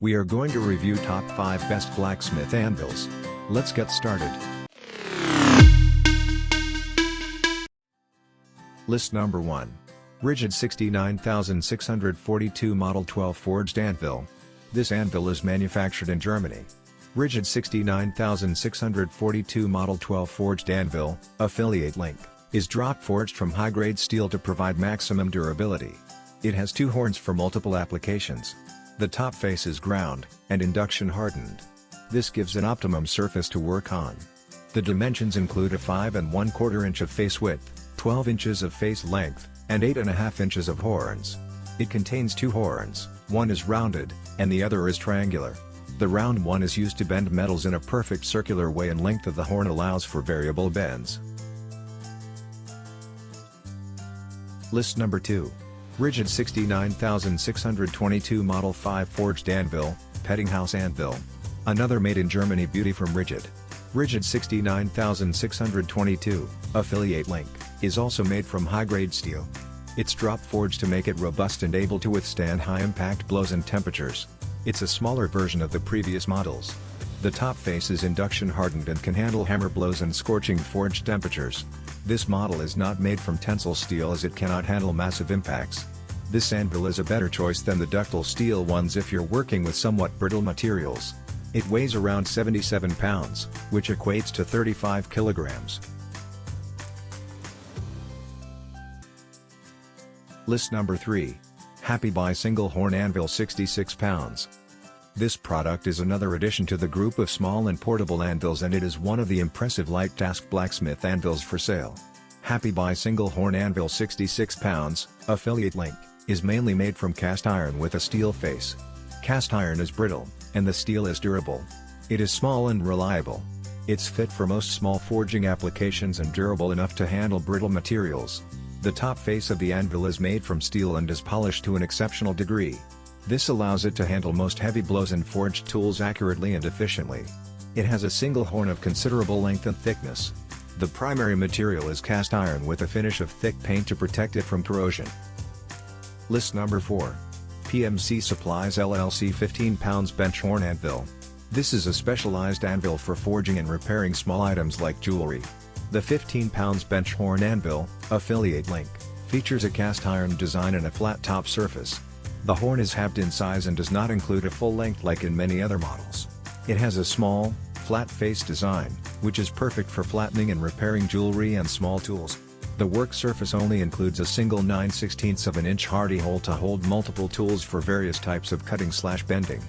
We are going to review top 5 best blacksmith anvils. Let's get started. List number 1. RIDGID 69642 Model 12 Forged Anvil. This anvil is manufactured in Germany. RIDGID 69642 Model 12 Forged Anvil, affiliate link, is drop forged from high-grade steel to provide maximum durability. It has 2 horns for multiple applications. The top face is ground and induction hardened. This gives an optimum surface to work on. The dimensions include a 5 1/4 inch of face width, 12 inches of face length, and 8.5 inches of horns. It contains 2 horns, one is rounded, and the other is triangular. The round one is used to bend metals in a perfect circular way, and length of the horn allows for variable bends. List number 2. RIDGID 69622 Model 5 Forged Anvil, PEDDINGHAUS Anvil. Another made in Germany beauty from RIDGID. RIDGID 69622, affiliate link, is also made from high-grade steel. It's drop forged to make it robust and able to withstand high-impact blows and temperatures. It's a smaller version of the previous models. The top face is induction hardened and can handle hammer blows and scorching forged temperatures. This model is not made from tensile steel as it cannot handle massive impacts. This anvil is a better choice than the ductile steel ones if you're working with somewhat brittle materials. It weighs around 77 pounds, which equates to 35 kilograms. List number 3. HAPPYBUY Single Horn Anvil 66 pounds. This product is another addition to the group of small and portable anvils, and it is one of the impressive light task blacksmith anvils for sale. HAPPYBUY Single Horn Anvil 66 pounds, affiliate link, is mainly made from cast iron with a steel face. Cast iron is brittle, and the steel is durable. It is small and reliable. It's fit for most small forging applications and durable enough to handle brittle materials. The top face of the anvil is made from steel and is polished to an exceptional degree. This allows it to handle most heavy blows and forged tools accurately and efficiently. It has a single horn of considerable length and thickness. The primary material is cast iron with a finish of thick paint to protect it from corrosion. List number 4. PMC Supplies LLC 15 pounds Bench Horn Anvil. This is a specialized anvil for forging and repairing small items like jewelry. The 15 pounds Bench Horn Anvil, affiliate link, features a cast iron design and a flat top surface. The horn is halved in size and does not include a full length like in many other models. It has a small, flat face design, which is perfect for flattening and repairing jewelry and small tools. The work surface only includes a single 9/16 of an inch hardy hole to hold multiple tools for various types of cutting/bending.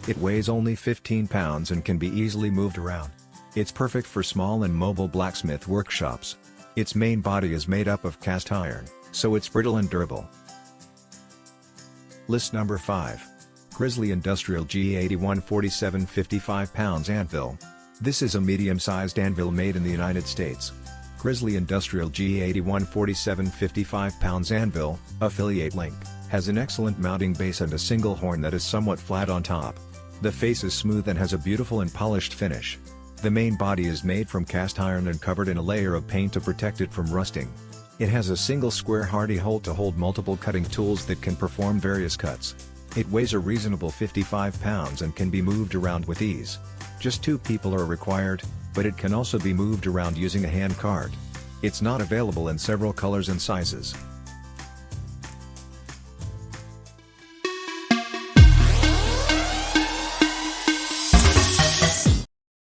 It weighs only 15 pounds and can be easily moved around. It's perfect for small and mobile blacksmith workshops. Its main body is made up of cast iron, so it's brittle and durable. List number 5. GRIZZLY Industrial G8147 55 pounds Anvil. This is a medium-sized anvil made in the United States. GRIZZLY Industrial G8147 55 pounds Anvil, affiliate link, has an excellent mounting base and a single horn that is somewhat flat on top. The face is smooth and has a beautiful and polished finish. The main body is made from cast iron and covered in a layer of paint to protect it from rusting. It has a single square hardy hole to hold multiple cutting tools that can perform various cuts. It weighs a reasonable 55 pounds and can be moved around with ease. Just 2 people are required, but it can also be moved around using a hand cart. It's not available in several colors and sizes.